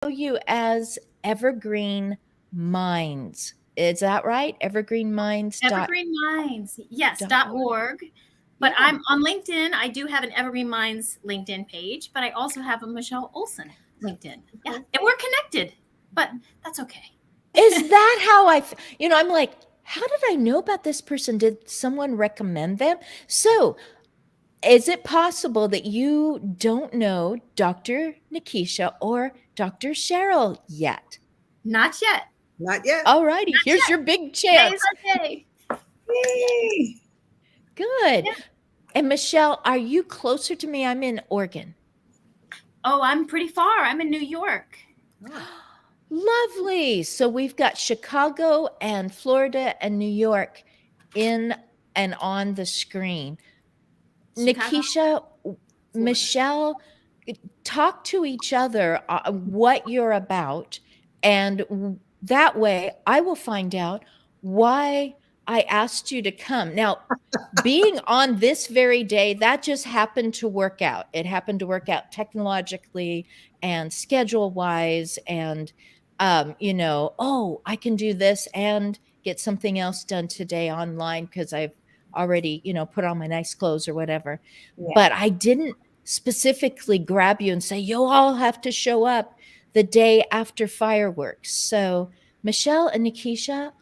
you as Evergreen Minds. Is that right? Evergreen Minds Evergreen Minds, yes, .org. .org. But Yeah. I'm on LinkedIn. I do have an Evergreen Minds LinkedIn page, but I also have a Michelle Olson LinkedIn. Yeah, Okay. and we're connected, but that's okay. Is that how I'm like, how did I know about this person? Did someone recommend them? So, is it possible that you don't know Dr. Nikisha or Dr. Cheryl yet? Not yet. Not yet. All righty, Not here's yet. your big Today's chance. our day. Yay. Good. Yeah. And Michelle, are you closer to me? I'm in Oregon. Oh, I'm pretty far. I'm in New York. Oh, Lovely. So we've got Chicago and Florida and New York in and on the screen. Chicago, Nikisha, Florida. Michelle, talk to each other what you're about. And that way I will find out why I asked you to come. Now, being on this very day, that just happened to work out. It happened to work out technologically and schedule wise. And, oh, I can do this and get something else done today online because I've already, put on my nice clothes or whatever. yeah. But I didn't specifically grab you and say, you all have to show up the day after fireworks. So, Michelle and Nikisha,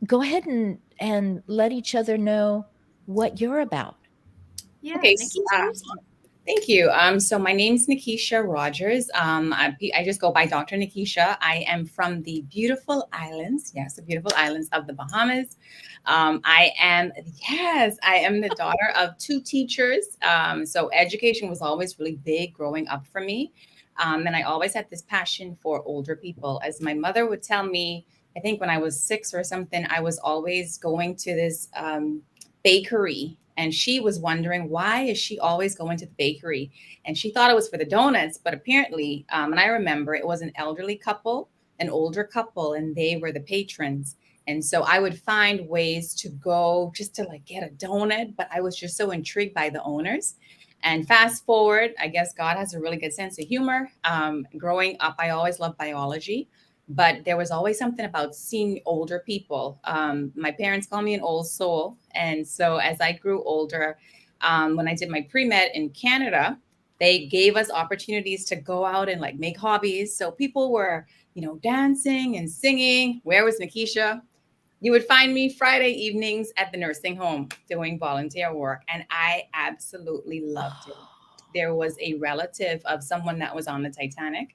go ahead and let each other know what you're about. Yeah, Okay. Nikisha, you start. Thank you. So my name's Nikisha Rogers. I just go by Dr. Nikisha. I am from the beautiful islands. Yes, the beautiful islands of the Bahamas. I am the daughter of two teachers. So education was always really big growing up for me. And I always had this passion for older people. As my mother would tell me, I think when I was 6 or something, I was always going to this bakery, and she was wondering, why is she always going to the bakery? And she thought it was for the donuts, but apparently, and I remember it was an elderly couple, an older couple, and they were the patrons. And so I would find ways to go just to like get a donut, but I was just so intrigued by the owners. And fast forward, I guess God has a really good sense of humor. Growing up, I always loved biology, but there was always something about seeing older people. My parents call me an old soul. And so as I grew older, when I did my pre-med in Canada, they gave us opportunities to go out and like make hobbies. So people were, dancing and singing. Where was Nikisha? You would find me Friday evenings at the nursing home doing volunteer work, and I absolutely loved it. There was a relative of someone that was on the Titanic.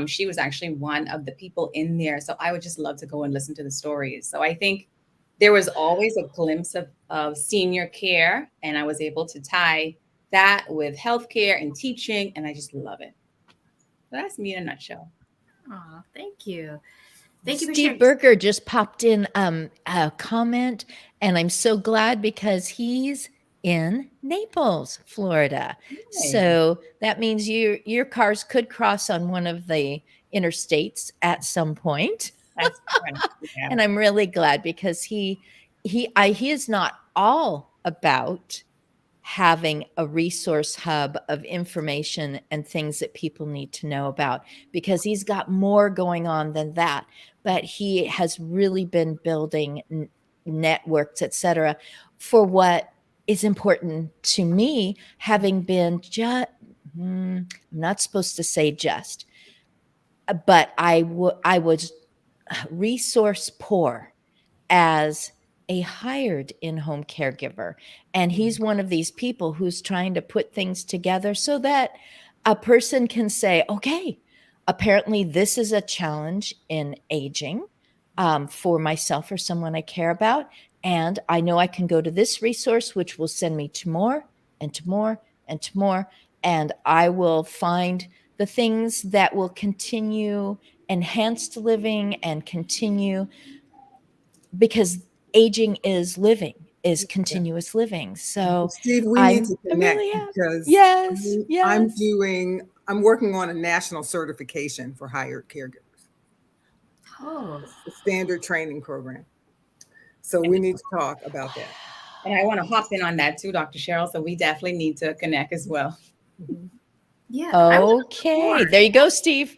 She was actually one of the people in there. So I would just love to go and listen to the stories. So I think there was always a glimpse of senior care, and I was able to tie that with healthcare and teaching, and I just love it. So that's me in a nutshell. Oh, thank you. Thank you for Steve sharing. Berger just popped in a comment, and I'm so glad because he's in Naples, Florida. Hey, So that means your cars could cross on one of the interstates at some point. that's right. Yeah. And I'm really glad because he is not all about having a resource hub of information and things that people need to know about, because he's got more going on than that. But he has really been building networks, etc., for what is important to me, having been just I'm not supposed to say just, but I was resource poor as a hired in-home caregiver. And he's one of these people who's trying to put things together so that a person can say, okay, apparently this is a challenge in aging for myself or someone I care about. And I know I can go to this resource, which will send me to more and to more and to more. And I will find the things that will continue enhanced living and continue, because aging is living, is Yeah. continuous living. So Steve, we need I'm to I'm connect really happy. because Yes, I'm yes. I'm working on a national certification for hired caregivers. Oh, It's a standard training program. So we need to talk about that. And I want to hop in on that too, Dr. Cheryl. So we definitely need to connect as well. Mhm. yeah. I want to know Okay, more. there you go, Steve.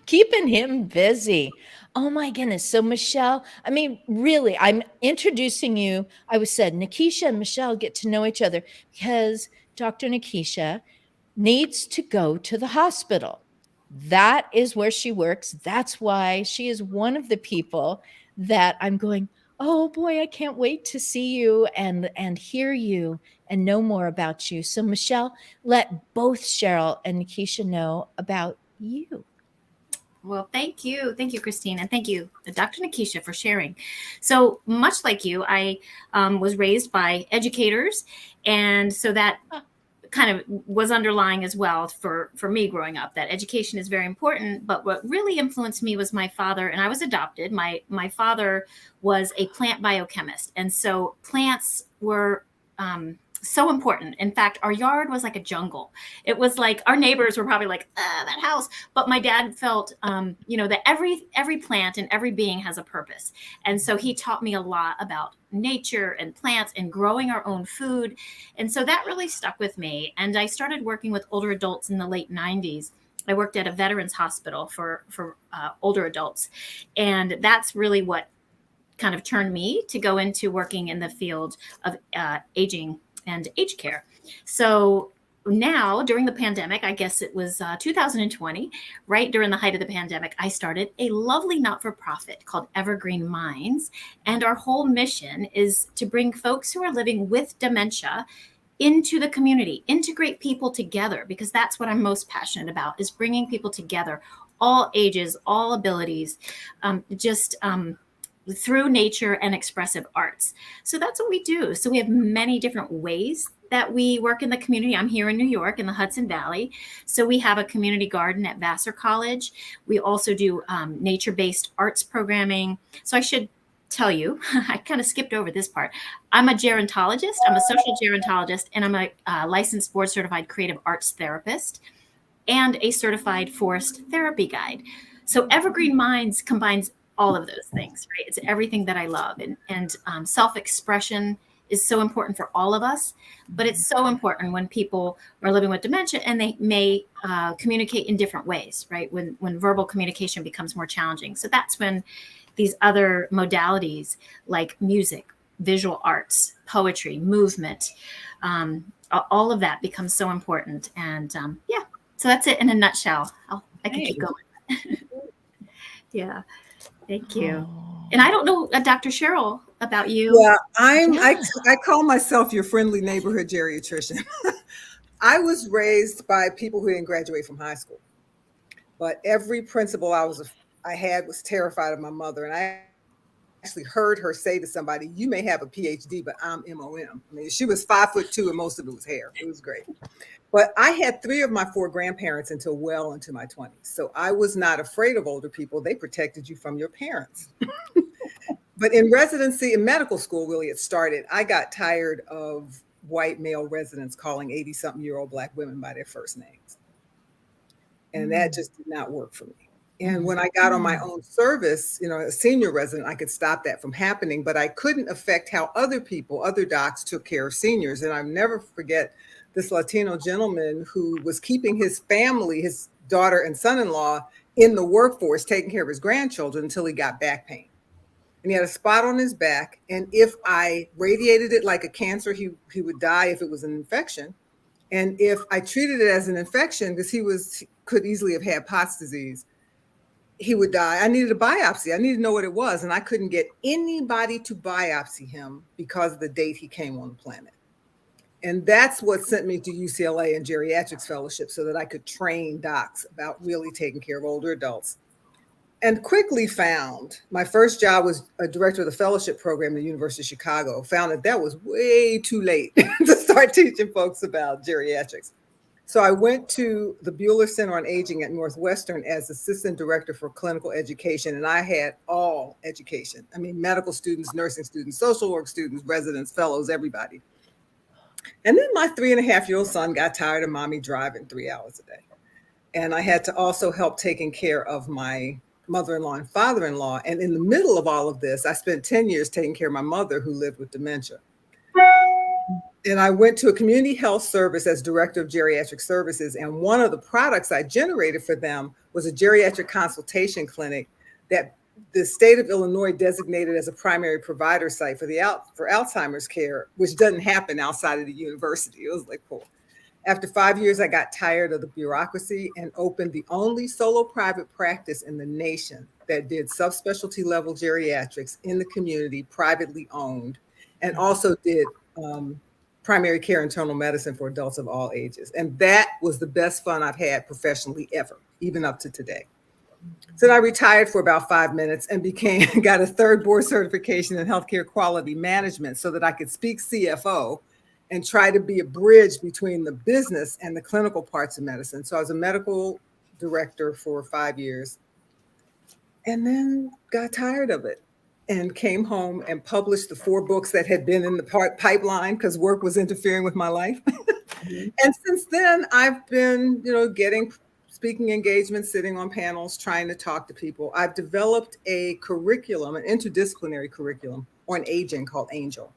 keeping him busy. Oh my goodness. So Michelle, I mean, really, I'm introducing you. I was said, Nikisha and Michelle get to know each other because Dr. Nikisha needs to go to the hospital. That is where she works. That's why she is one of the people that I'm going, oh boy, I can't wait to see you and hear you and know more about you. So Michelle, let both Cheryl and Nikisha know about you. Well, thank you. Thank you, Christine. And thank you, Dr. Nikisha, for sharing. So much like you, I was raised by educators. And so that kind of was underlying as well for me growing up, that education is very important. But what really influenced me was my father, and I was adopted. My father was a plant biochemist. And so plants were so important. In fact, our yard was like a jungle. It was like our neighbors were probably like, that house. But my dad felt, that every plant and every being has a purpose. And so he taught me a lot about nature and plants and growing our own food. And so that really stuck with me. And I started working with older adults in the late 90s. I worked at a veterans hospital for older adults. And that's really what kind of turned me to go into working in the field of aging and aged care. So now during the pandemic, I guess it was 2020, right during the height of the pandemic, I started a lovely not-for-profit called Evergreen Minds. And our whole mission is to bring folks who are living with dementia into the community, integrate people together, because that's what I'm most passionate about, is bringing people together, all ages, all abilities, through nature and expressive arts. So that's what we do. So we have many different ways that we work in the community. I'm here in New York in the Hudson Valley. So we have a community garden at Vassar College. We also do nature-based arts programming. So I should tell you, I kind of skipped over this part. I'm a gerontologist. I'm a social gerontologist, and I'm a licensed board certified creative arts therapist and a certified forest therapy guide. So Evergreen Minds combines all of those things, right? It's everything that I love. And self-expression is so important for all of us, but it's so important when people are living with dementia and they may communicate in different ways, right? When verbal communication becomes more challenging. So that's when these other modalities like music, visual arts, poetry, movement, all of that becomes so important. And so that's it in a nutshell. I can keep going. Yeah. Thank you. Oh. And I don't know, Dr. Cheryl, about you. Yeah, I call myself your friendly neighborhood geriatrician. I was raised by people who didn't graduate from high school, but every principal I had was terrified of my mother, and I actually heard her say to somebody, "You may have a PhD, but I'm MOM." I mean, she was 5'2", and most of it was hair. It was great. But I had 3 of my 4 grandparents until well into my 20s. So I was not afraid of older people. They protected you from your parents. But in residency, in medical school, really, it started. I got tired of white male residents calling 80-something-year-old Black women by their first names. And that just did not work for me. And when I got on my own service, a senior resident, I could stop that from happening, but I couldn't affect how other docs took care of seniors. And I'll never forget this Latino gentleman who was keeping his family, his daughter and son-in-law, in the workforce, taking care of his grandchildren until he got back pain. And he had a spot on his back. And if I radiated it like a cancer, he would die if it was an infection. And if I treated it as an infection, because he could easily have had Pott's disease, he would die. I needed a biopsy. I needed to know what it was. And I couldn't get anybody to biopsy him because of the date he came on the planet. And that's what sent me to UCLA and geriatrics fellowship, so that I could train docs about really taking care of older adults. And quickly found, my first job was a director of the fellowship program at the University of Chicago, found that was way too late to start teaching folks about geriatrics. So I went to the Buehler Center on Aging at Northwestern as assistant director for clinical education. And I had all education. I mean, medical students, nursing students, social work students, residents, fellows, everybody. And then my 3.5-year-old son got tired of mommy driving 3 hours a day. And I had to also help taking care of my mother-in-law and father-in-law. And in the middle of all of this, I spent 10 years taking care of my mother who lived with dementia. And I went to a community health service as director of geriatric services. And one of the products I generated for them was a geriatric consultation clinic that the state of Illinois designated as a primary provider site for for Alzheimer's care, which doesn't happen outside of the university. It was like, cool. After 5 years, I got tired of the bureaucracy and opened the only solo private practice in the nation that did subspecialty level geriatrics in the community, privately owned, and also did primary care internal medicine for adults of all ages. And that was the best fun I've had professionally ever, even up to today. So I retired for about 5 minutes and got a third board certification in healthcare quality management so that I could speak CFO and try to be a bridge between the business and the clinical parts of medicine. So I was a medical director for 5 years and then got tired of it and came home and published the 4 books that had been in the pipeline because work was interfering with my life. And since then, I've been, getting speaking engagements, sitting on panels, trying to talk to people. I've developed a curriculum, an interdisciplinary curriculum on aging called Angel,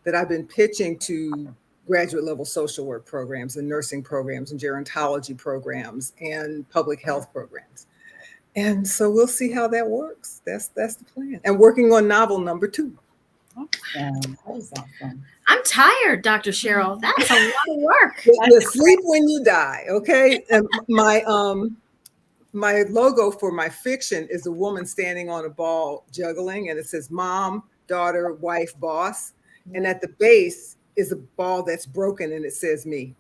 that I've been pitching to graduate level social work programs and nursing programs and gerontology programs and public health programs. And so we'll see how that works. That's the plan. And working on novel number 2. Awesome. That was awesome. I'm tired, Dr. Cheryl. That's a lot of work. You sleep when you die, okay? And my logo for my fiction is a woman standing on a ball juggling, and it says mom, daughter, wife, boss. And at the base is a ball that's broken, and it says me.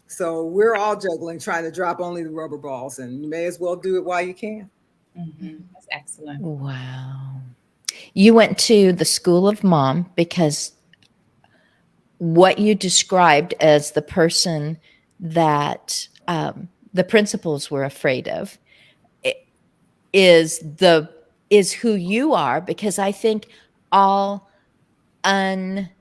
So we're all juggling, trying to drop only the rubber balls, and you may as well do it while you can. That's excellent. Wow. You went to the School of Mom because what you described as the person that the principals were afraid of is who you are, because I think all unfixed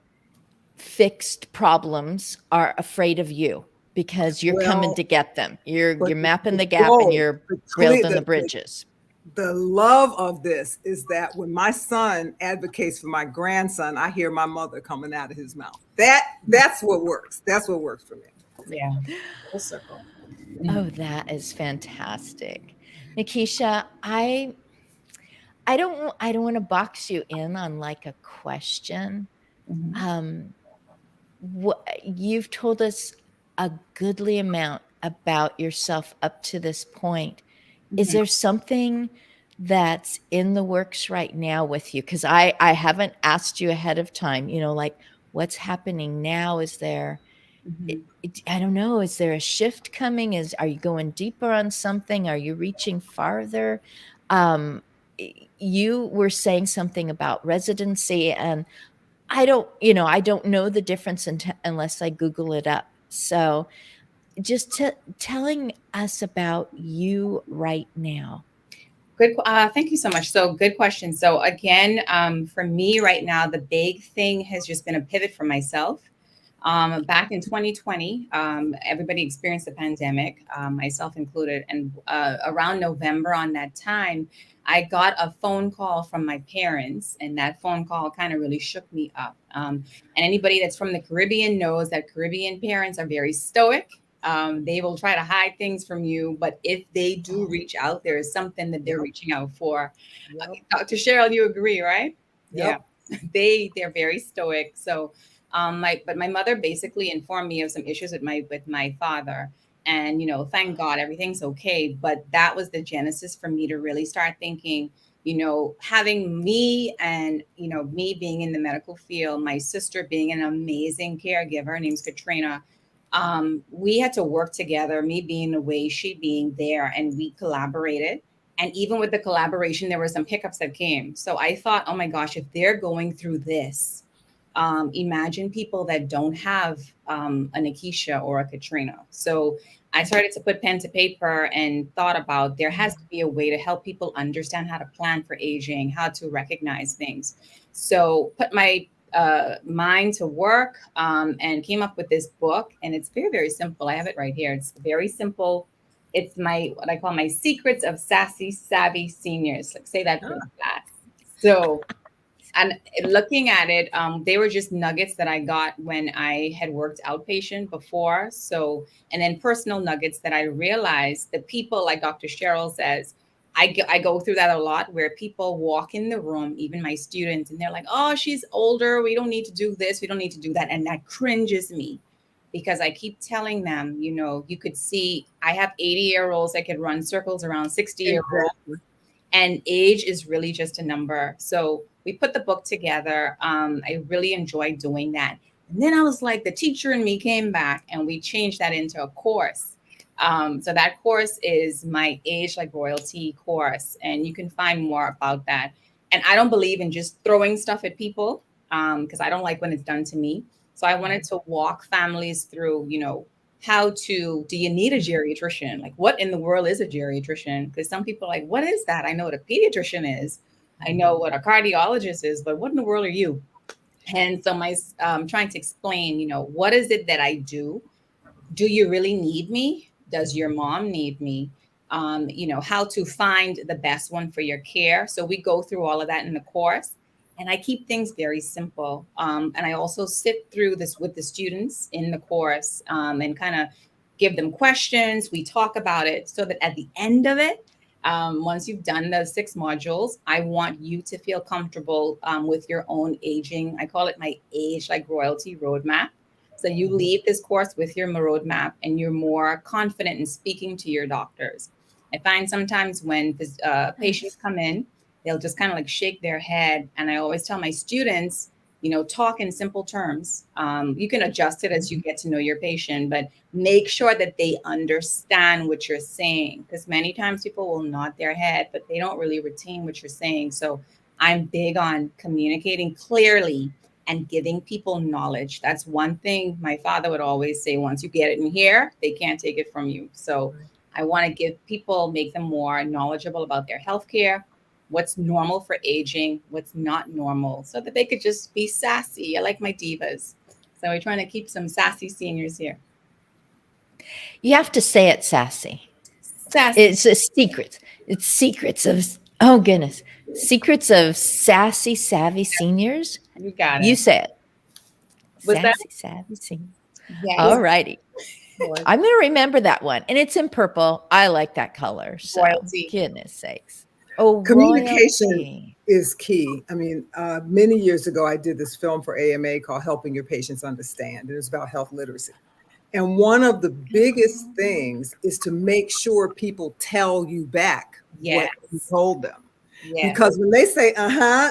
problems are afraid of you because you're coming to get them. You're mapping the gap and you're building the bridges. The love of this is that when my son advocates for my grandson, I hear my mother coming out of his mouth. That's what works. That's what works for me. Yeah. Full circle. Oh, that is fantastic. Nikisha, I don't want to box you in on like a question. You've told us a goodly amount about yourself up to this point. Is there something that's in the works right now with you? Because I haven't asked you ahead of time, like what's happening now? Is there, I don't know, is there a shift coming? Are you going deeper on something? Are you reaching farther? You were saying something about residency, and I don't know the difference unless I Google it up. So just telling us about you right now. Good. Thank you so much. So good question. So again, for me right now, the big thing has just been a pivot for myself. Back in 2020, everybody experienced the pandemic, myself included. And around November on that time, I got a phone call from my parents, and that phone call kind of really shook me up. And anybody that's from the Caribbean knows that Caribbean parents are very stoic. They will try to hide things from you, but if they do reach out, there is something that they're reaching out for. Dr. Cheryl, you agree, right? Yep. Yeah, they're very stoic. So, but my mother basically informed me of some issues with my father, and thank God everything's okay. But that was the genesis for me to really start thinking. Having me and, me being in the medical field, my sister being an amazing caregiver, her name's Katrina. We had to work together, me being away, she being there, and we collaborated. And even with the collaboration, there were some hiccups that came. So I thought, oh my gosh, if they're going through this, imagine people that don't have a Nikisha or a Katrina. So I started to put pen to paper and thought about there has to be a way to help people understand how to plan for aging, how to recognize things. So put my mind to work and came up with this book, and it's very, very simple. I have it right here. It's very simple. It's what I call my secrets of sassy, savvy seniors. Like say that really fast. So And looking at it, they were just nuggets that I got when I had worked outpatient before. So, and then personal nuggets that I realized that people, like Dr. Cheryl says, I go through that a lot where people walk in the room, even my students, and they're like, oh, she's older. We don't need to do this. We don't need to do that. And that cringes me because I keep telling them, you know, you could see I have 80-year-olds that could run circles around 60-year-olds, Exactly. and age is really just a number. So we put the book together. I really enjoyed doing that. And then I was like, the teacher and me came back and we changed that into a course. So that course is my Age Like Royalty course, and you can find more about that. And I don't believe in just throwing stuff at people because I don't like when it's done to me. So I wanted to walk families through, you know, how to, do you need a geriatrician? Like, what in the world is a geriatrician? Because some people are like, what is that? I know what a pediatrician is. I know what a cardiologist is, but what in the world are you? And so my trying to explain, you know, what is it that I do? Do you really need me? Does your mom need me? You know, how to find the best one for your care. So we go through all of that in the course. And I keep things very simple. And I also sit through this with the students in the course and kind of give them questions. We talk about it so that at the end of it, once you've done the 6 modules, I want you to feel comfortable with your own aging. I call it my Age Like Royalty roadmap. So you leave this course with your roadmap and you're more confident in speaking to your doctors. I find sometimes when patients come in, they'll just kind of like shake their head. And I always tell my students, you know, talk in simple terms. You can adjust it as you get to know your patient, but make sure that they understand what you're saying. Because many times people will nod their head, but they don't really retain what you're saying. So I'm big on communicating clearly and giving people knowledge. That's one thing my father would always say, once you get it in here, they can't take it from you. So I want to give people, make them more knowledgeable about their healthcare, what's normal for aging, what's not normal, so that they could just be sassy. I like my divas. So we're trying to keep some sassy seniors here. You have to say it sassy. Sassy. It's a secret. It's secrets of, oh goodness, secrets of sassy, savvy seniors. You got it. You say it. Was that- Sassy, savvy seniors. Yes. All righty. I'm going to remember that one. And it's in purple. I like that color. So, Royalty. goodness sakes. Oh, Communication royalty. is key. I mean, many years ago, I did this film for AMA called Helping Your Patients Understand. It was about health literacy. And one of the biggest things is to make sure people tell you back what you told them. Yes. Because when they say,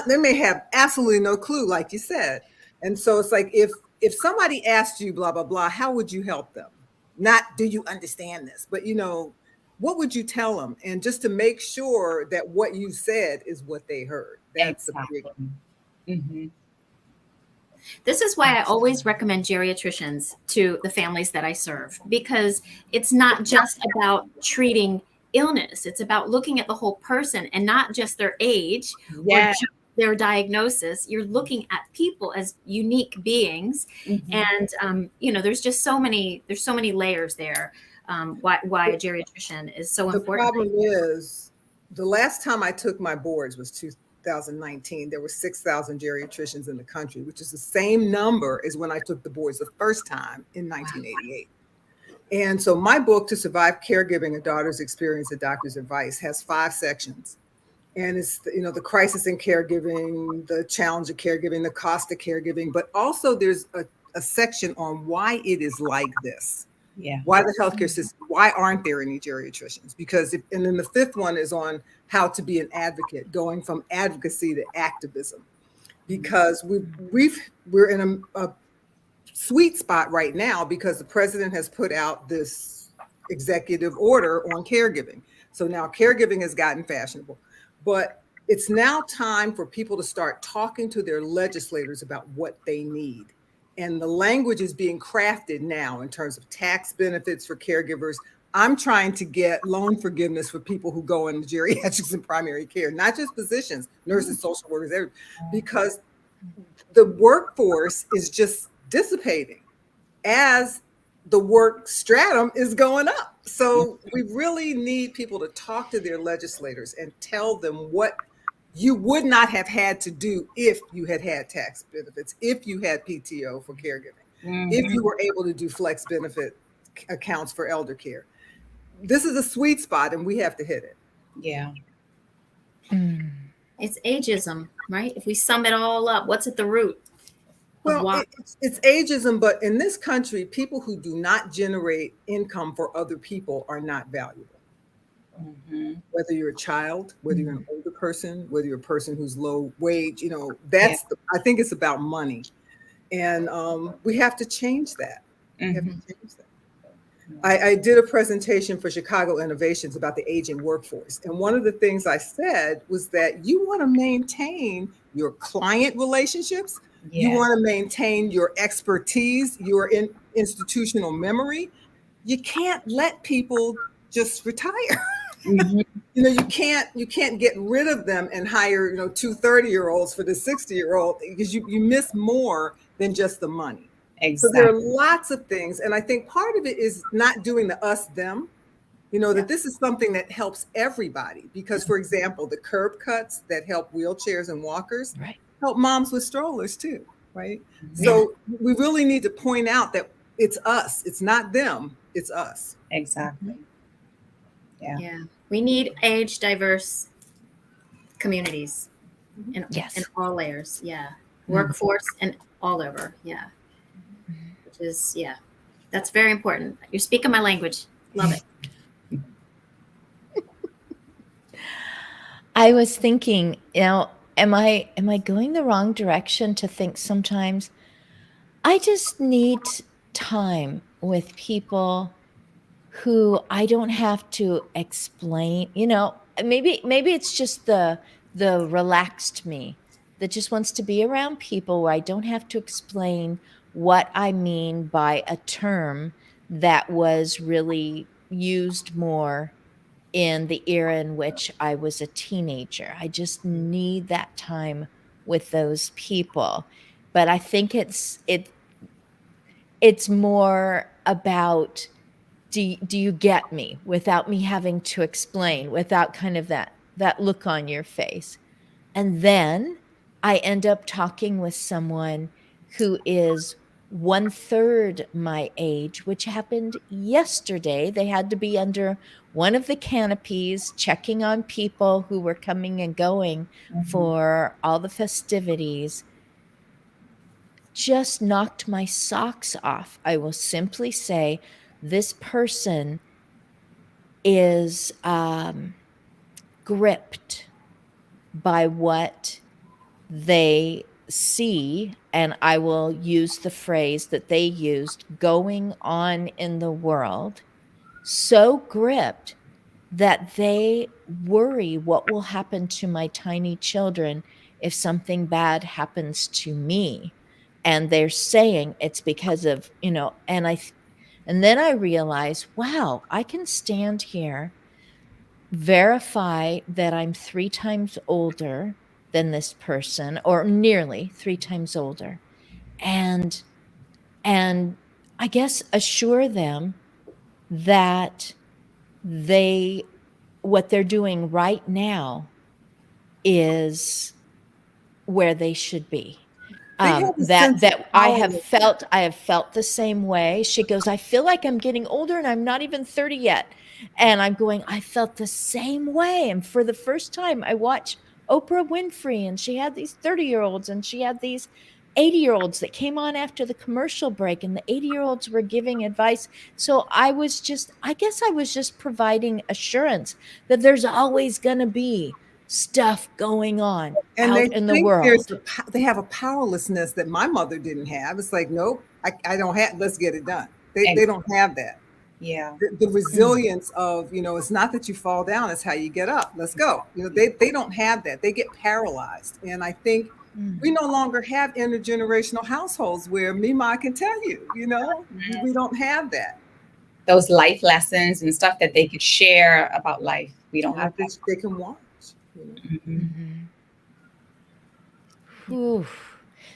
they may have absolutely no clue, like you said. And so it's like, if somebody asked you, blah, blah, blah, how would you help them? Not, do you understand this? But, you know, what would you tell them? And just to make sure that what you said is what they heard. That's exactly. a big. Mm-hmm. This is why I always recommend geriatricians to the families that I serve, because it's not just about treating illness. It's about looking at the whole person and not just their age or just their diagnosis. You're looking at people as unique beings. Mm-hmm. And, you know, there's so many layers there. Why a geriatrician is so important. The problem is, the last time I took my boards was 2019. There were 6,000 geriatricians in the country, which is the same number as when I took the boards the first time in 1988. And so my book, To Survive Caregiving, A Daughter's Experience, A Doctor's Advice, has 5 sections. And it's, you know, the crisis in caregiving, the challenge of caregiving, the cost of caregiving, but also there's a section on why it is like this. Yeah. Why the healthcare system, why aren't there any geriatricians? Because, and then the 5th one is on how to be an advocate, going from advocacy to activism. Because we're in a sweet spot right now because the president has put out this executive order on caregiving. So now caregiving has gotten fashionable, but it's now time for people to start talking to their legislators about what they need. And the language is being crafted now in terms of tax benefits for caregivers. I'm trying to get loan forgiveness for people who go into geriatrics and primary care, not just physicians, nurses, social workers, because the workforce is just dissipating as the work stratum is going up. So we really need people to talk to their legislators and tell them what you would not have had to do if you had had tax benefits, if you had PTO for caregiving, if you were able to do flex benefit accounts for elder care. This is a sweet spot and we have to hit it. Yeah. It's ageism, right? If we sum it all up, what's at the root of Well, why? it's ageism, but in this country, people who do not generate income for other people are not valuable. Whether you're a child, whether you're an older person, whether you're a person who's low wage, I think it's about money. And we have to change that. We have to change that. I did a presentation for Chicago Innovations about the aging workforce. And one of the things I said was that you want to maintain your client relationships. You want to maintain your expertise, your institutional memory. You can't let people just retire. You can't get rid of them and hire, 2 30-year-olds for the 60-year-old because you miss more than just the money. Exactly. So there are lots of things. And I think part of it is not doing the us, them, that this is something that helps everybody. Because, for example, the curb cuts that help wheelchairs and walkers help moms with strollers too, right? So we really need to point out that it's us. It's not them. It's us. Exactly. Yeah. We need age diverse communities in all layers. Yeah. Workforce and all over. Yeah. Which is, that's very important. You're speaking my language. Love it. I was thinking, am I going the wrong direction to think sometimes I just need time with people who I don't have to explain, maybe it's just the relaxed me that just wants to be around people where I don't have to explain what I mean by a term that was really used more in the era in which I was a teenager. I just need that time with those people. But I think it's more about do you get me without me having to explain, without kind of that look on your face. And then I end up talking with someone who is 1/3 my age, which happened yesterday. They had to be under one of the canopies checking on people who were coming and going for all the festivities. Just knocked my socks off. I will simply say this person is gripped by what they see, and I will use the phrase that they used, going on in the world, so gripped that they worry what will happen to my tiny children if something bad happens to me. And they're saying it's because of, and then I realize, wow, I can stand here, verify that I'm 3 times older than this person, or nearly 3 times older, and I guess assure them that what they're doing right now is where they should be. That I have felt the same way. She goes, I feel like I'm getting older and I'm not even 30 yet. And I'm going, I felt the same way. And for the first time, I watched Oprah Winfrey, and she had these 30-year-olds and she had these 80-year-olds that came on after the commercial break, and the 80-year-olds were giving advice. So I guess I was just providing assurance that there's always going to be stuff going on And out in the world. They have a powerlessness that my mother didn't have. It's like, nope, I don't have, let's get it done. They don't have that. Yeah. The resilience of, it's not that you fall down, it's how you get up. Let's go. They don't have that. They get paralyzed. And I think we no longer have intergenerational households where Mima can tell you, we don't have that. Those life lessons and stuff that they could share about life. We don't have that. They can watch.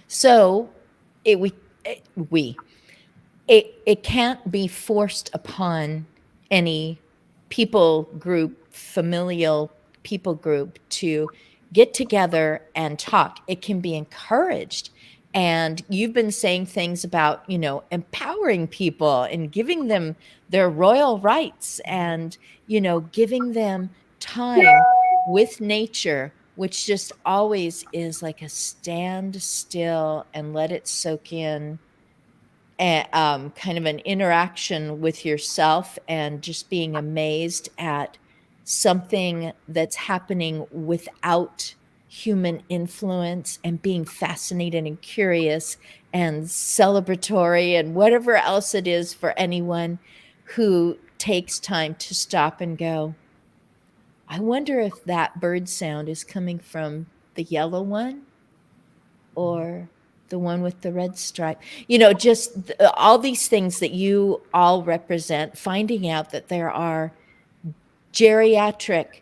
So it can't be forced upon any people group, familial people group, to get together and talk. It can be encouraged. And you've been saying things about, empowering people and giving them their royal rights and, giving them time with nature, which just always is like a stand still and let it soak in, kind of an interaction with yourself and just being amazed at something that's happening without human influence and being fascinated and curious and celebratory and whatever else it is for anyone who takes time to stop and go, I wonder if that bird sound is coming from the yellow one or the one with the red stripe. Just all these things that you all represent, finding out that there are geriatric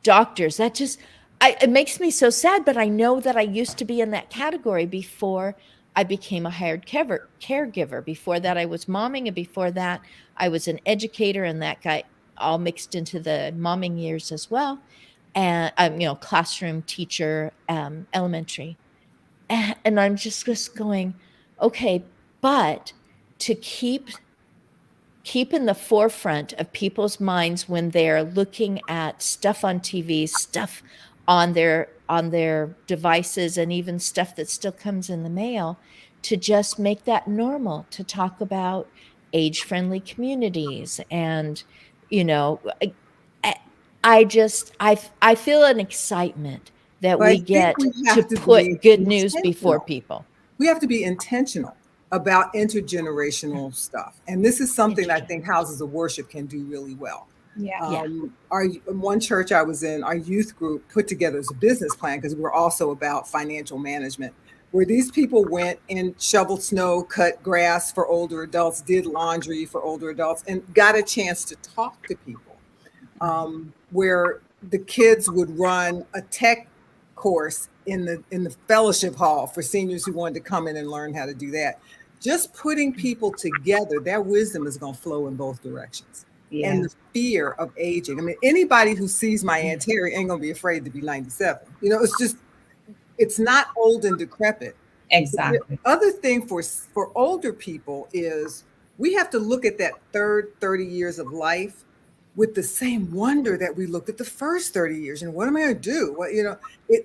doctors. That just it makes me so sad, but I know that I used to be in that category before I became a hired caregiver. Before that I was momming, and before that I was an educator, and that got all mixed into the momming years as well. And classroom teacher, elementary. And I'm just going, okay, but to keep in the forefront of people's minds when they're looking at stuff on TV, stuff on their devices, and even stuff that still comes in the mail, to just make that normal, to talk about age-friendly communities. And you know I, I feel an excitement that But I we think get we to have to be put good news before intentional. people. We have to be intentional about intergenerational stuff. And this is something that I think Intergenerational. houses of worship can do really well. Yeah. Yeah. In one church I was in, our youth group put together a business plan, because we're also about financial management, where these people went and shoveled snow, cut grass for older adults, did laundry for older adults, and got a chance to talk to people. Where the kids would run a tech course in the fellowship hall for seniors who wanted to come in and learn how to do that. Just putting people together, their wisdom is going to flow in both directions. Yeah. And the fear of aging. I mean, anybody who sees my Aunt Terry ain't going to be afraid to be 97. It's not old and decrepit. Exactly. The other thing for older people is we have to look at that third 30 years of life with the same wonder that we looked at the first 30 years. And what am I going to do? Well,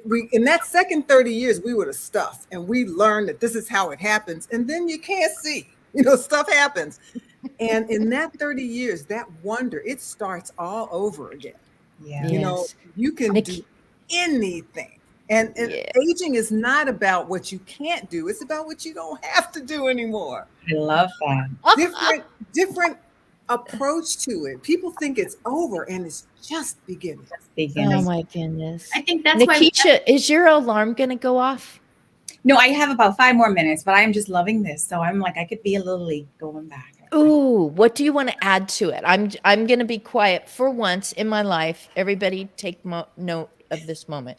we in that second 30 years, we would have stuffed, and we learned that this is how it happens. And then you can't see, stuff happens. And in that 30 years, that wonder, it starts all over again. Yeah. Yes. You can do anything. And Yeah. aging is not about what you can't do. It's about what you don't have to do anymore. I love that. Different approach to it. People think it's over, and it's just beginning. Oh my goodness. I think that's why Nikisha, is your alarm going to go off? No, I have about 5 more minutes, but I am just loving this. So I'm like, I could be a little late going back. Ooh, what do you want to add to it? I'm going to be quiet for once in my life. Everybody take note of this moment.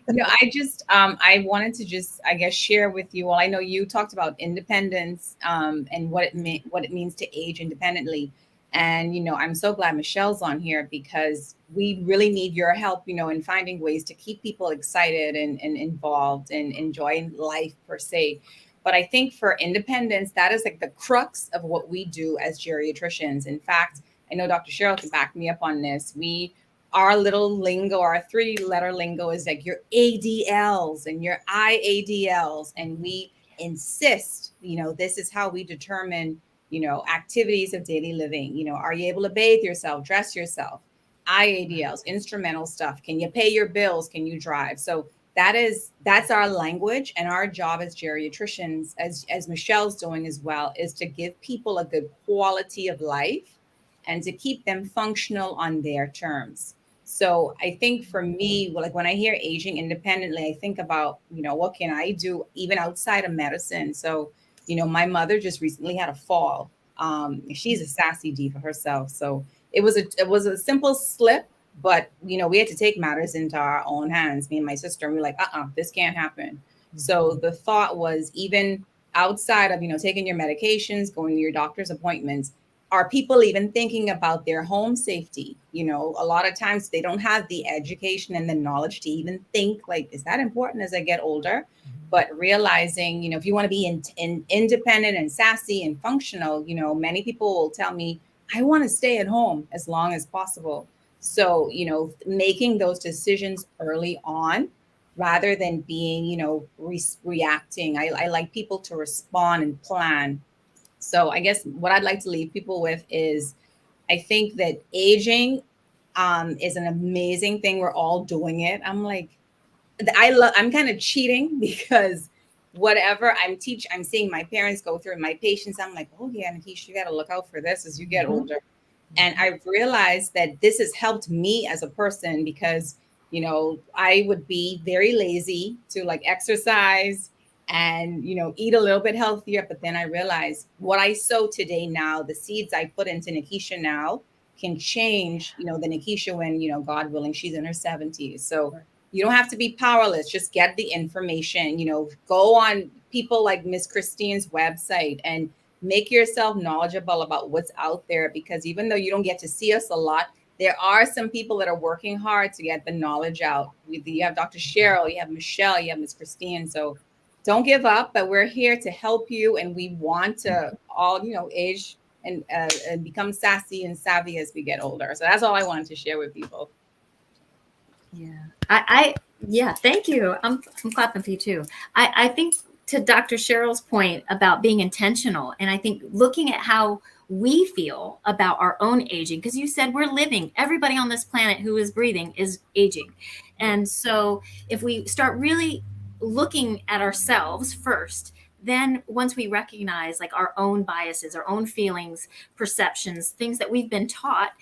I wanted to just, I guess, share with you all. I know you talked about independence, and what it means to age independently. And, I'm so glad Michelle's on here, because we really need your help, in finding ways to keep people excited and involved and enjoying life per se. But I think for independence, that is like the crux of what we do as geriatricians. In fact, I know Dr. Cheryl can back me up on this. Our little lingo, our 3-letter lingo, is like your ADLs and your IADLs. And we insist, this is how we determine, activities of daily living. Are you able to bathe yourself, dress yourself? IADLs, instrumental stuff. Can you pay your bills? Can you drive? So that's our language, and our job as geriatricians, as Michelle's doing as well, is to give people a good quality of life and to keep them functional on their terms. So I think for me, like when I hear aging independently, I think about, what can I do even outside of medicine? So, my mother just recently had a fall. She's a sassy diva herself. So it was a simple slip, but, we had to take matters into our own hands, me and my sister, and we were like, this can't happen. Mm-hmm. So the thought was, even outside of, taking your medications, going to your doctor's appointments, are people even thinking about their home safety? You know, a lot of times they don't have the education and the knowledge to even think like, is that important as I get older? But realizing, you know, if you want to be independent and sassy and functional, you know, many people will tell me, I want to stay at home as long as possible. So, you know, making those decisions early on rather than being, you know, reacting. I like people to respond and plan. So I guess what I'd like to leave people with is I think that aging is an amazing thing. We're all doing it. I'm like, I'm kind of cheating because whatever I'm seeing my parents go through, my patients, I'm like, oh yeah, Nikisha, you got to look out for this as you get older. And I've realized that this has helped me as a person because, you know, I would be very lazy to like exercise and, you know, eat a little bit healthier. But then I realized what I sow today now, the seeds I put into Nikisha now can change, you know, the Nikisha when, you know, God willing, she's in her 70s. So you don't have to be powerless. Just get the information, you know, go on people like Miss Christine's website and make yourself knowledgeable about what's out there, because even though you don't get to see us a lot, there are some people that are working hard to get the knowledge out. You have Dr. Cheryl, you have Michelle, you have Miss Christine. So don't give up, but we're here to help you. And we want to all, you know, age and become sassy and savvy as we get older. So that's all I wanted to share with people. Yeah. Yeah, thank you. I'm clapping for you too. I think to Dr. Cheryl's point about being intentional, and I think looking at how we feel about our own aging, because you said we're living, everybody on this planet who is breathing is aging. And so if we start really looking at ourselves first, then once we recognize like our own biases, our own feelings, perceptions, things that we've been taught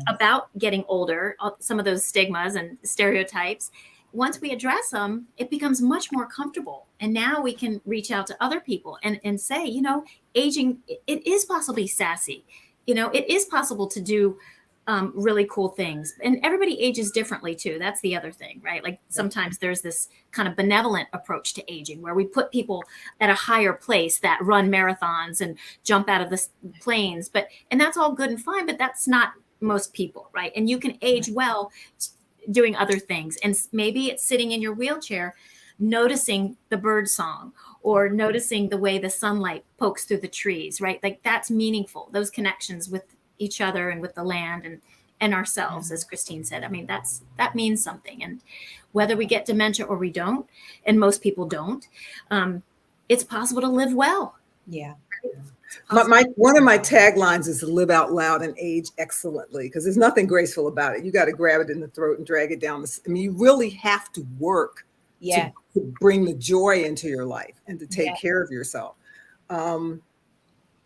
about getting older, some of those stigmas and stereotypes, once we address them, it becomes much more comfortable. And now we can reach out to other people and say, you know, aging, it is possible to be sassy. You know, it is possible to do really cool things. And everybody ages differently too. That's the other thing, right? Like sometimes there's this kind of benevolent approach to aging where we put people at a higher place that run marathons and jump out of the planes. And that's all good and fine, but that's not most people, right? And you can age well doing other things. And maybe it's sitting in your wheelchair, noticing the bird song or noticing the way the sunlight pokes through the trees, right? Like that's meaningful. Those connections with each other and with the land and ourselves, as Christine said. I mean, that means something. And whether we get dementia or we don't, and most people don't, it's possible to live well. Yeah. One of my taglines is to live out loud and age excellently, because there's nothing graceful about it. You got to grab it in the throat and drag it down. I mean, you really have to work to bring the joy into your life and to take care of yourself.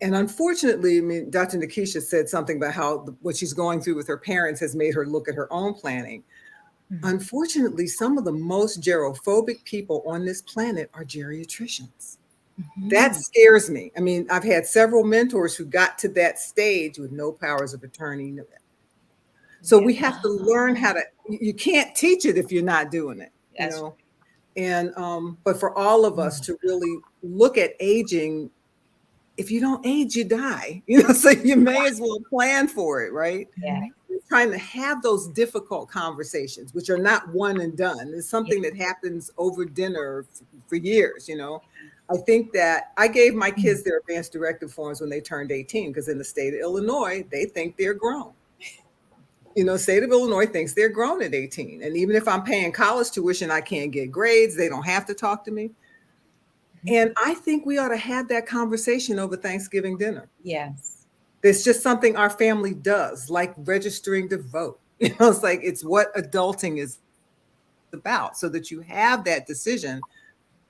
And unfortunately, I mean, Dr. Nikisha said something about how what she's going through with her parents has made her look at her own planning. Unfortunately, some of the most gerophobic people on this planet are geriatricians. That scares me. I mean, I've had several mentors who got to that stage with no powers of attorney. So we have to learn how to, you can't teach it if you're not doing it, you know? And, but for all of us to really look at aging, if you don't age, you die, you know, so you may as well plan for it, right? Yeah. Trying to have those difficult conversations, which are not one and done. It's something that happens over dinner for years, you know. I think that I gave my kids their advance directive forms when they turned 18, because in the state of Illinois, they think they're grown. You know, state of Illinois thinks they're grown at 18. And even if I'm paying college tuition, I can't get grades. They don't have to talk to me. And I think we ought to have that conversation over Thanksgiving dinner. Yes. It's just something our family does, like registering to vote. You know, it's like, it's what adulting is about, so that you have that decision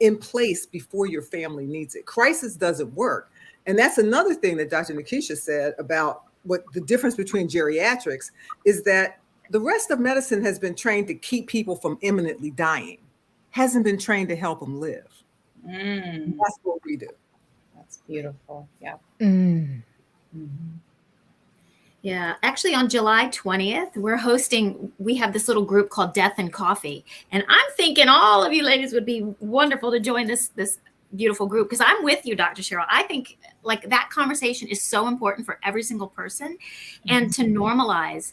in place before your family needs it. Crisis doesn't work. And that's another thing that Dr. Nikisha said about what the difference between geriatrics is, that the rest of medicine has been trained to keep people from imminently dying, hasn't been trained to help them live. That's what we do. That's beautiful. Yeah. Yeah, actually on July 20th, we have this little group called Death and Coffee. And I'm thinking all of you ladies would be wonderful to join this beautiful group, because I'm with you, Dr. Cheryl. I think like that conversation is so important for every single person, and to normalize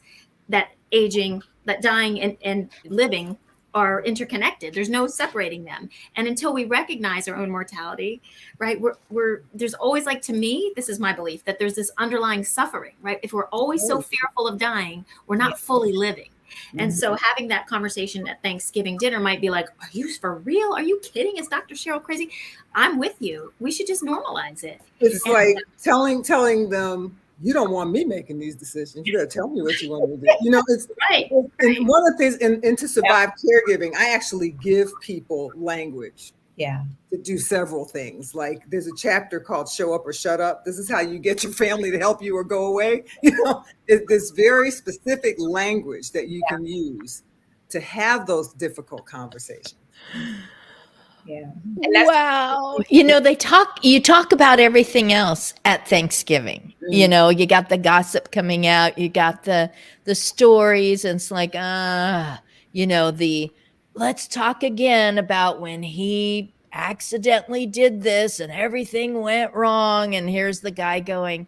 that aging, that dying and living are interconnected. There's no separating them. And until we recognize our own mortality, right, we're there's always, like, to me, this is my belief, that there's this underlying suffering, right? If we're always so fearful of dying, we're not fully living. And so having that conversation at Thanksgiving dinner might be like, are you for real? Are you kidding? Is Dr. Cheryl crazy? I'm with you. We should just normalize it. It's like telling them, you don't want me making these decisions. You better tell me what you want me to do. You know, it's Right. and one of the things, and to survive caregiving, I actually give people language Yeah. to do several things. Like there's a chapter called Show Up or Shut Up. This is how you get your family to help you or go away. You know, it's this very specific language that you can use to have those difficult conversations. Yeah. Wow. You know, you talk about everything else at Thanksgiving. You know, you got the gossip coming out, you got the stories, and it's like, you know, let's talk again about when he accidentally did this and everything went wrong. And here's the guy going,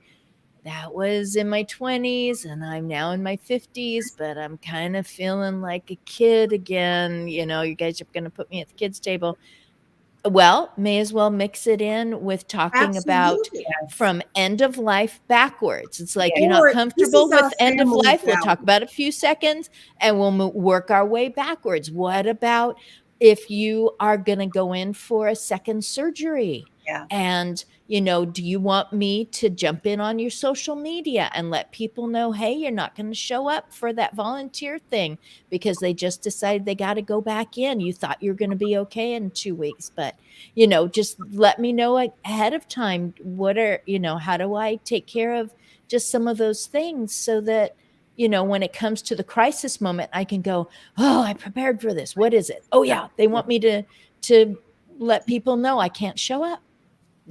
that was in my 20s and I'm now in my 50s, but I'm kind of feeling like a kid again. You know, you guys are going to put me at the kids' table. Well, may as well mix it in with talking about Absolutely. from end of life backwards. It's like, Yeah. you're not Or comfortable this is our with end of family life. We'll talk value. about a few seconds and we'll work our way backwards. What about if you are going to go in for a second surgery? Yeah. And, you know, do you want me to jump in on your social media and let people know, hey, you're not going to show up for that volunteer thing because they just decided they got to go back in. You thought you were going to be okay in 2 weeks, but, you know, just let me know ahead of time. How do I take care of just some of those things so that, you know, when it comes to the crisis moment, I can go, oh, I prepared for this. What is it? Oh yeah, they want me to let people know I can't show up.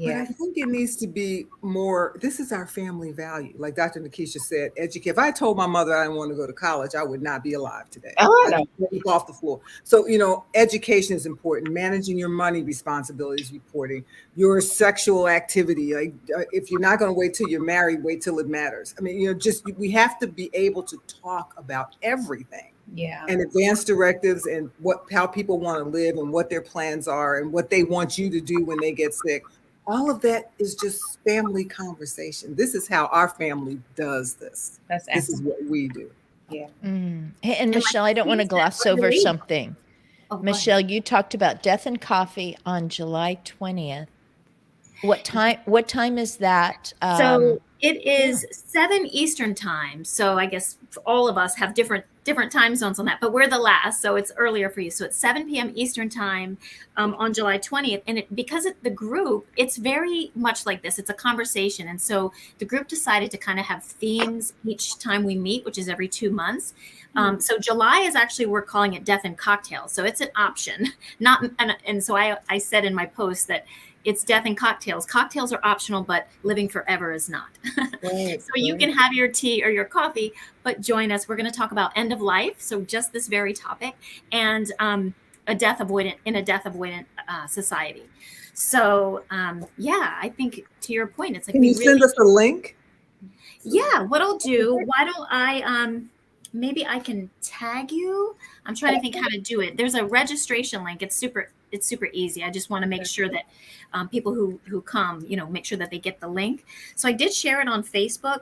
But I Yeah. think it needs to be more, this is our family value. Like Dr. Nikisha said, educate. If I told my mother I didn't want to go to college, I would not be alive today. Oh, I'd be off the floor. So, you know, education is important. Managing your money responsibilities, reporting your sexual activity. Like if you're not going to wait till you're married, wait till it matters. I mean, you know, we have to be able to talk about everything. Yeah. And advance directives and how people want to live and what their plans are and what they want you to do when they get sick. All of that is just family conversation. This is how our family does this. That's This is excellent. what we do. Yeah. Hey, and Michelle, I don't want to gloss over something. Michelle, you talked about Death and Coffee on July 20th. What time is that? So it is 7 Eastern time. So I guess all of us have different time zones on that, but we're the last, so it's earlier for you. So it's 7 p.m. Eastern time on July 20th. And because the group, it's very much like this. It's a conversation. And so the group decided to kind of have themes each time we meet, which is every 2 months. So July is actually, we're calling it Death and Cocktails. So it's an option, and so I said in my post that it's death and cocktails. Cocktails are optional, but living forever is not. Right, So you can have your tea or your coffee, but join us. We're going to talk about end of life. So just this very topic, and a death avoidant society. So I think to your point, it's like, can you send us a link? Yeah, what I'll do, why don't I maybe I can tag you. I'm trying to think how to do it. There's a registration link. It's super easy. I just want to make sure that people who come, you know, make sure that they get the link. So I did share it on Facebook.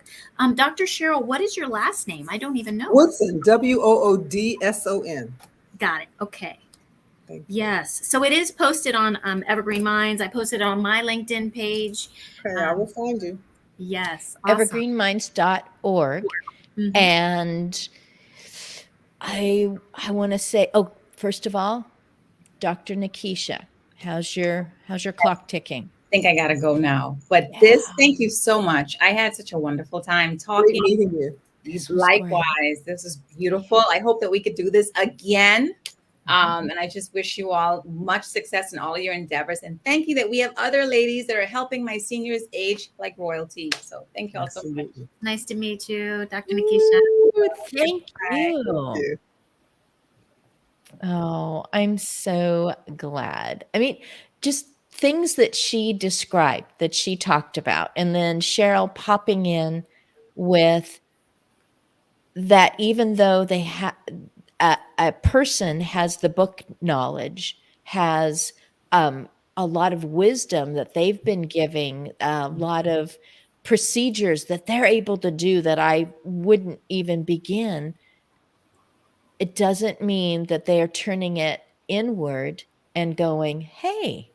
Dr. Cheryl, what is your last name? I don't even know. Woodson, Woodson. Got it. Okay. Yes. So it is posted on Evergreen Minds. I posted it on my LinkedIn page. Okay, I will find you. Yes. Awesome. Evergreenminds.org. Mhm. And I want to say, first of all, Dr. Nikisha, how's your clock ticking? I think I gotta go now. But Yeah. thank you so much. I had such a wonderful time Great talking. meeting you. This was great. Likewise, this is beautiful. I hope that we could do this again. And I just wish you all much success in all of your endeavors. And thank you that we have other ladies that are helping my seniors age like royalty. So thank you all so much. Absolutely. Nice to meet you, Dr. Nikisha. Ooh, thank you. Thank you. Oh, I'm so glad. I mean, just things that she described, that she talked about, and then Cheryl popping in with that, even though they have a person has the book knowledge, has a lot of wisdom that they've been giving, a lot of procedures that they're able to do that I wouldn't even begin. It doesn't mean that they are turning it inward and going, hey,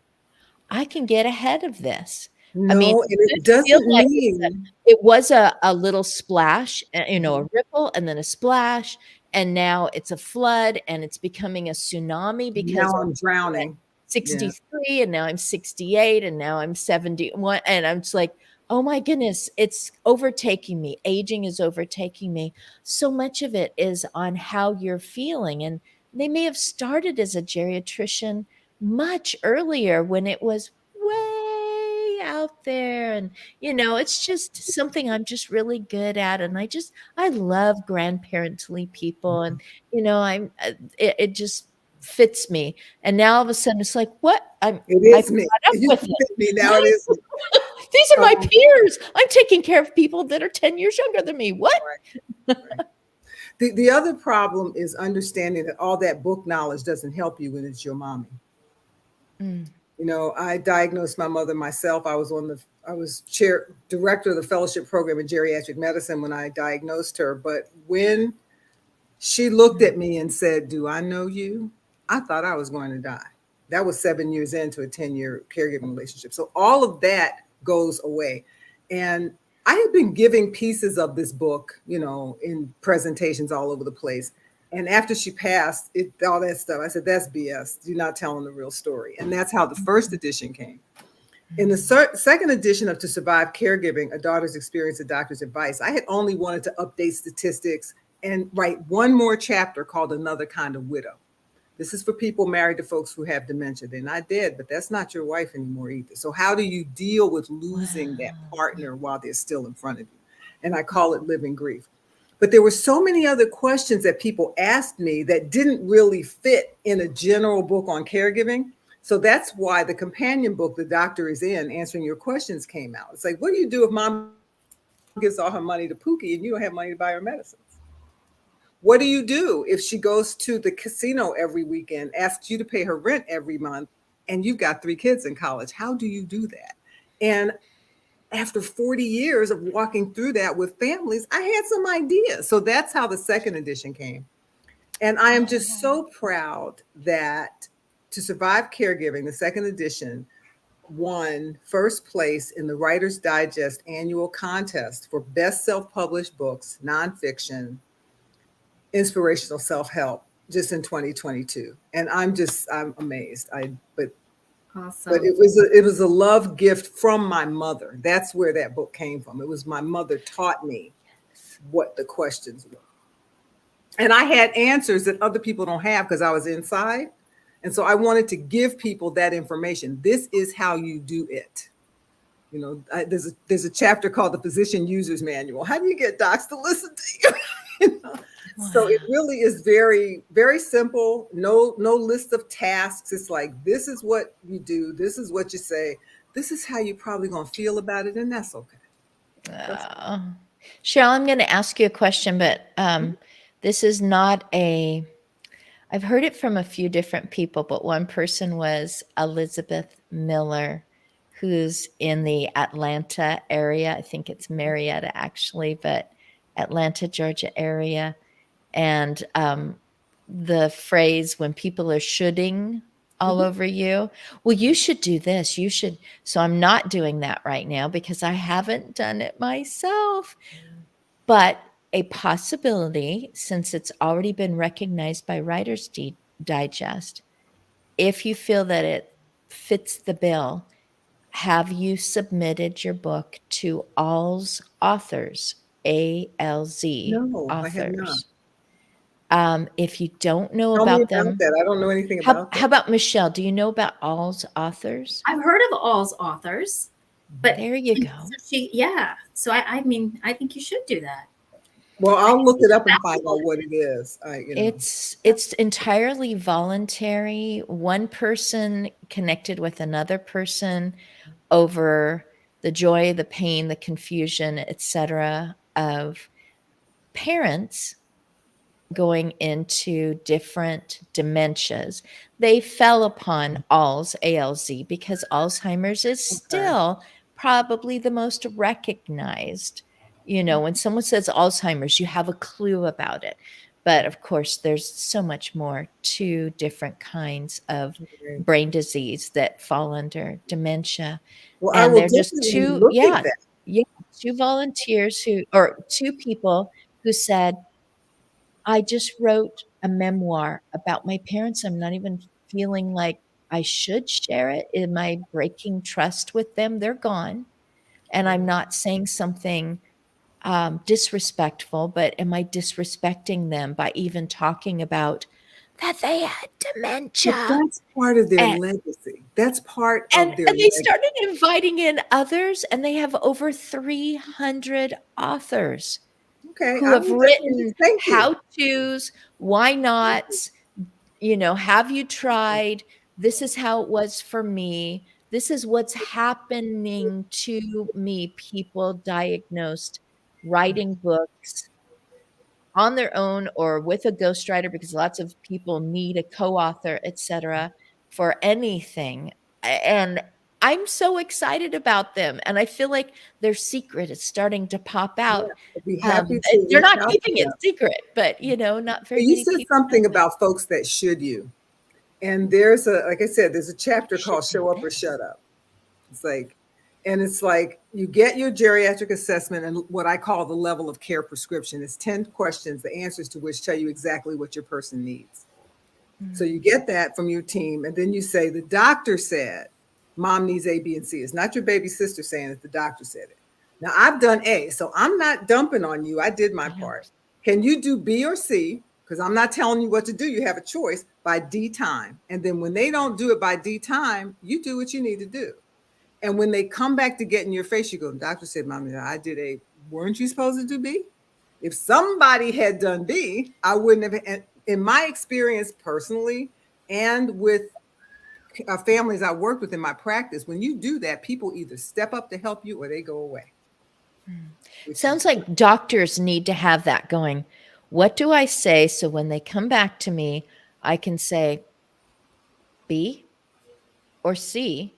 I can get ahead of this. I mean, No, and it it does feel doesn't like mean it was a little splash, a ripple and then a splash, and now it's a flood and it's becoming a tsunami because now I'm drowning. Yeah. 63 and now I'm 68 and now I'm 71 and I'm just like, oh my goodness, it's overtaking me. Aging is overtaking me. So much of it is on how you're feeling. And they may have started as a geriatrician much earlier when it was way out there. And, it's just something I'm just really good at. And I love grandparently people. And, it just fits me. And now all of a sudden it's like, what? It I've is me. caught up It with used to it. fit me. Now it is me. These are my Um, peers. I'm taking care of people that are 10 years younger than me. What? right. The other problem is understanding that all that book knowledge doesn't help you when it's your mommy. Mm. I diagnosed my mother myself. I was director of the fellowship program in geriatric medicine when I diagnosed her. But when she looked at me and said, "Do I know you?" I thought I was going to die. That was 7 years into a 10-year caregiving relationship. So all of that goes away. And I had been giving pieces of this book, in presentations all over the place. And after she passed, all that stuff, I said, that's BS. You're not telling the real story. And that's how the first edition came. In the second edition of To Survive Caregiving, A Daughter's Experience, A Doctor's Advice, I had only wanted to update statistics and write one more chapter called Another Kind of Widow. This is for people married to folks who have dementia. They're not dead, but that's not your wife anymore either. So how do you deal with losing that partner while they're still in front of you? And I call it living grief. But there were so many other questions that people asked me that didn't really fit in a general book on caregiving. So that's why the companion book, The Doctor Is In, Answering Your Questions, came out. It's like, what do you do if mom gives all her money to Pookie and you don't have money to buy her medicines? What do you do if she goes to the casino every weekend, asks you to pay her rent every month, and you've got 3 kids in college? How do you do that? And after 40 years of walking through that with families, I had some ideas. So that's how the second edition came. And I am just so proud that To Survive Caregiving, the second edition, won first place in the Writer's Digest annual contest for best self-published books, nonfiction, inspirational self-help, just in 2022. And I'm amazed. But Awesome. it was a love gift from my mother. That's where that book came from. It was my mother taught me what the questions were. And I had answers that other people don't have because I was inside. And so I wanted to give people that information. This is how you do it. There's a chapter called the Physician User's Manual. How do you get docs to listen to you? So it really is very, very simple. No list of tasks. It's like, this is what you do. This is what you say. This is how you're probably going to feel about it. And that's okay. Cheryl, I'm going to ask you a question, but this is not I've heard it from a few different people, but one person was Elizabeth Miller, who's in the Atlanta area. I think it's Marietta actually, but Atlanta, Georgia area. And the phrase, when people are shoulding all over you, well, you should do this. You should. So I'm not doing that right now because I haven't done it myself. But a possibility, since it's already been recognized by Writer's Digest, if you feel that it fits the bill, have you submitted your book to ALZ authors, ALZ No, I have not. authors? If you don't know Tell me about about them, that. I don't know anything how about that. about Michelle? Do you know about ALZ authors? I've heard of All's authors, but There you go. So yeah. So I mean, I think you should do that. Well, I'll look it up and find out what it is. It's entirely voluntary. One person connected with another person over the joy, the pain, the confusion, etc. of parents going into different dementias. They fell upon ALZ, because Alzheimer's is still probably the most recognized. When someone says Alzheimer's, you have a clue about it. But of course, there's so much more to different kinds of brain disease that fall under dementia. Well, I And will they're just definitely look at that. two volunteers or two people who said, I just wrote a memoir about my parents. I'm not even feeling like I should share it. Am I breaking trust with them? They're gone. And I'm not saying something disrespectful, but am I disrespecting them by even talking about that they had But dementia? that's part of their And, legacy. That's part and, of their and they legacy. started inviting in others, and they have over 300 authors Okay, who I have will definitely written thank you. how-tos, why nots, have you tried? This is how it was for me. This is what's happening to me. People diagnosed, writing books on their own or with a ghostwriter, because lots of people need a co-author, etc., for anything. And I'm so excited about them. And I feel like their secret is starting to pop Yeah, out. I'd be happy to They're reach not out to keeping it them. secret, but not very You many said people know something that. about folks that should you. And there's like I said, there's a chapter called Should know Show Up or that. Shut Up. It's like you get your geriatric assessment and what I call the level of care prescription. It's 10 questions, the answers to which tell you exactly what your person needs. So you get that from your team, and then you say, the doctor said mom needs A, B, and C. It's not your baby sister saying it, the doctor said it. Now I've done A, so I'm not dumping on you. I did my part. Can you do B or C? Because I'm not telling you what to do. You have a choice by D time. And then when they don't do it by D time, you do what you need to do. And when they come back to get in your face, you go, the doctor said, Mommy, I did A. Weren't you supposed to do B? If somebody had done B, I wouldn't have. In my experience personally, and with families I worked with in my practice, when you do that, people either step up to help you or they go away. Sounds like doctors need to have that going. What do I say so when they come back to me, I can say B or C,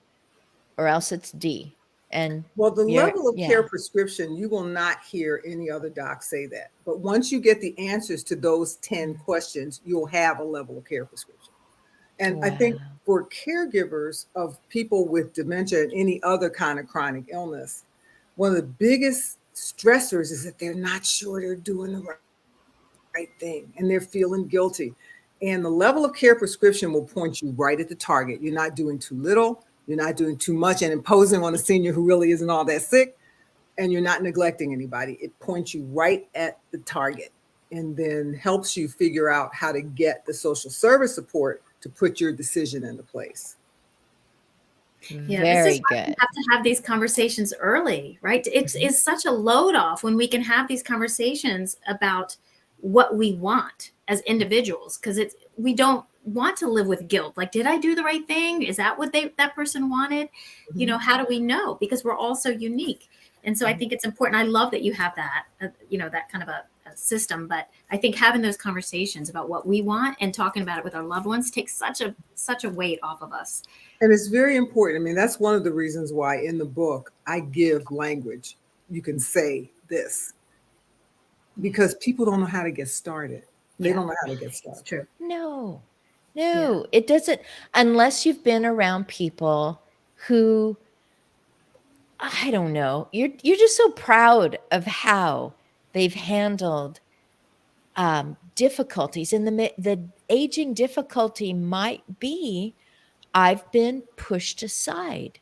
or else it's D? And well, the level of care yeah. prescription, you will not hear any other doc say that. But once you get the answers to those 10 questions, you'll have a level of care prescription. And I think Wow. for caregivers of people with dementia and any other kind of chronic illness, one of the biggest stressors is that they're not sure they're doing the right thing and they're feeling guilty. And the level of care prescription will point you right at the target. You're not doing too little, you're not doing too much and imposing on a senior who really isn't all that sick, and you're not neglecting anybody. It points you right at the target and then helps you figure out how to get the social service support to put your decision into place. Yeah, this is Very why we good. have to have these conversations early, right? It's such a load off when we can have these conversations about what we want as individuals, because we don't want to live with guilt. Like, did I do the right thing? Is that what that person wanted? How do we know? Because we're all so unique. And so I think it's important. I love that you have that, that kind of a system. But I think having those conversations about what we want and talking about it with our loved ones takes such a weight off of us. And it's very important. I mean, that's one of the reasons why in the book I give language. You can say this because people don't know how to get started. They don't know how to get started. It's true. No, it doesn't, unless you've been around people who, I don't know, you're just so proud of how they've handled difficulties. And the aging difficulty might be, I've been pushed aside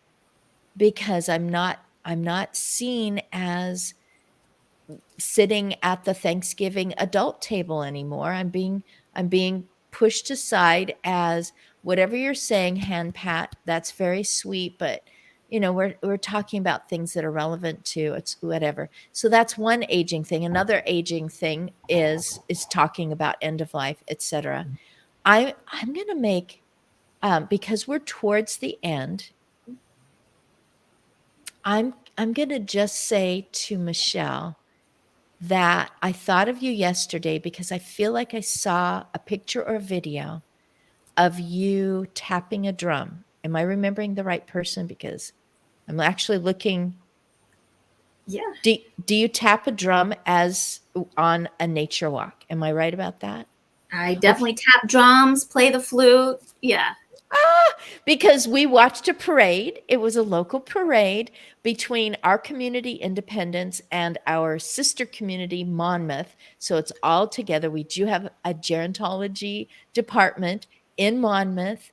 because I'm not seen as sitting at the Thanksgiving adult table anymore. I'm being pushed aside as, whatever you're saying, hand pat, that's very sweet, but we're talking about things that are relevant to it's whatever. So that's one aging thing. Another aging thing is talking about end of life, etc. I'm going to make because we're towards the end. I'm going to just say to Michelle that I thought of you yesterday because I feel like I saw a picture or a video of you tapping a drum. Am I remembering the right person? Because I'm actually looking. Yeah. Do you tap a drum as on a nature walk? Am I right about that? I definitely tap drums, play the flute. Yeah. Because we watched a parade. It was a local parade between our community, Independence, and our sister community, Monmouth. So it's all together. We do have a gerontology department in Monmouth,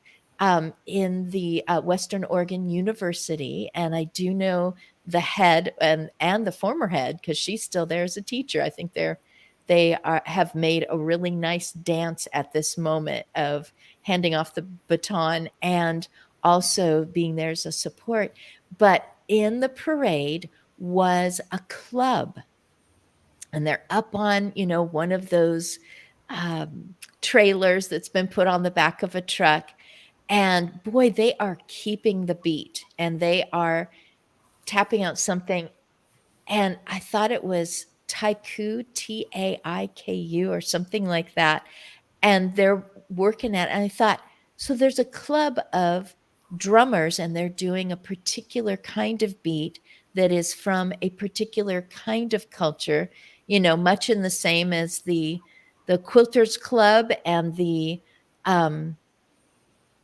in the Western Oregon University. And I do know the head and the former head, because she's still there as a teacher. I think have made a really nice dance at this moment of handing off the baton and also being there as a support. But in the parade was a club, and they're up on, one of those trailers that's been put on the back of a truck. And boy, they are keeping the beat and they are tapping out something. And I thought it was Taiku, Taiku, or something like that. And they're working at it. And I thought, so there's a club of drummers and they're doing a particular kind of beat that is from a particular kind of culture, much in the same as the Quilters Club and the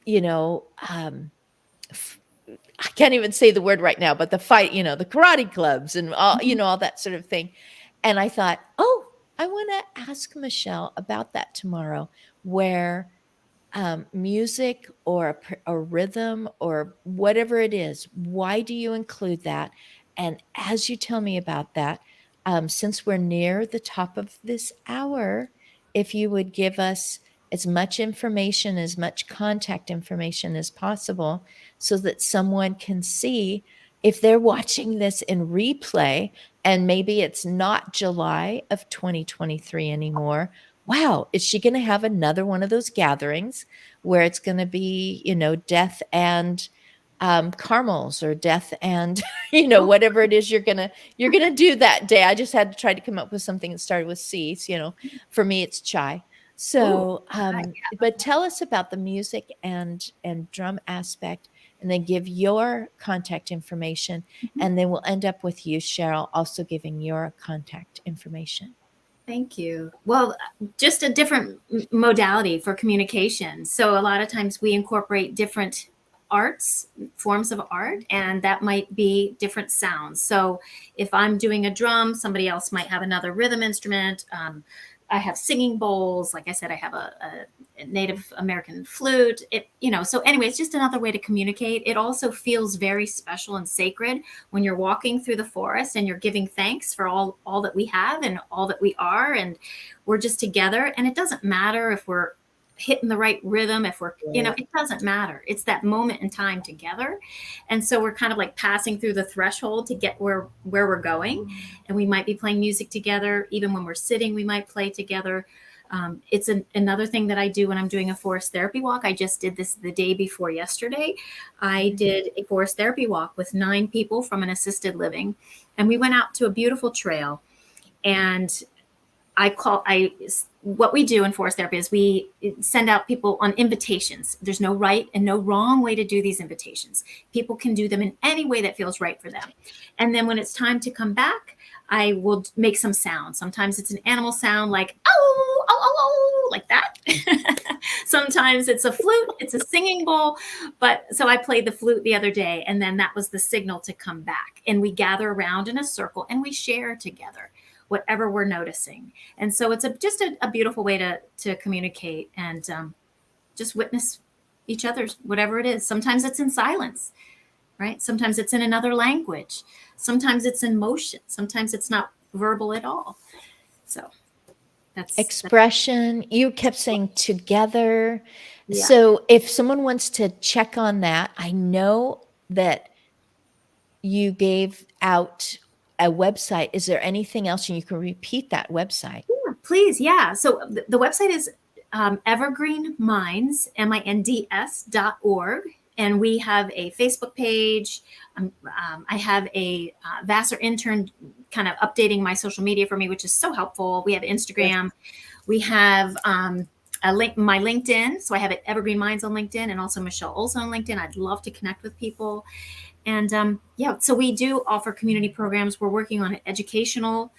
you know, I can't even say the word right now, but the the karate clubs and all, all that sort of thing. And I thought, oh, I want to ask Michelle about that tomorrow, where music or a rhythm or whatever it is, why do you include that? And as you tell me about that, since we're near the top of this hour, if you would give us as much information, as much contact information as possible, so that someone can see if they're watching this in replay and maybe it's not July of 2023 anymore. Wow, is she going to have another one of those gatherings where it's going to be, death and caramels or death and, whatever it is you're going to do that day. I just had to try to come up with something that started with C. So, for me, it's chai. So, but tell us about the music and drum aspect, and then give your contact information. And then we'll end up with you, Cheryl, also giving your contact information. Thank you. Well, just a different modality for communication. So a lot of times we incorporate different forms of art, and that might be different sounds. So if I'm doing a drum, somebody else might have another rhythm instrument. I have singing bowls. Like I said, I have a Native American flute. So anyway, it's just another way to communicate. It also feels very special and sacred when you're walking through the forest and you're giving thanks for all that we have and all that we are. And we're just together. And it doesn't matter if we're hitting the right rhythm, if we're, it doesn't matter. It's that moment in time together. And so we're kind of like passing through the threshold to get where we're going. And we might be playing music together. Even when we're sitting, we might play together. It's another thing that I do when I'm doing a forest therapy walk. I just did this the day before yesterday. I did a forest therapy walk with 9 people from an assisted living. And we went out to a beautiful trail. And what we do in forest therapy is we send out people on invitations. There's no right and no wrong way to do these invitations. People can do them in any way that feels right for them. And then when it's time to come back, I will make some sound. Sometimes it's an animal sound like, oh, oh, oh, oh, like that. Sometimes it's a flute, it's a singing bowl. But so I played the flute the other day, and then that was the signal to come back. And we gather around in a circle and we share together whatever we're noticing. And so it's just a beautiful way to communicate and just witness each other's, whatever it is. Sometimes it's in silence, right? Sometimes it's in another language. Sometimes it's in motion. Sometimes it's not verbal at all. So that's expression. You kept saying together. Yeah. So if someone wants to check on that, I know that you gave out a website. Is there anything else? And you can repeat that website. Yeah, please. Yeah. So the website is evergreenminds.org. And we have a Facebook page. I have a Vassar intern kind of updating my social media for me, which is so helpful. We have Instagram. We have a link, my LinkedIn. So I have it Evergreen Minds on LinkedIn, and also Michelle Olson on LinkedIn. I'd love to connect with people. And yeah, so we do offer community programs. We're working on an educational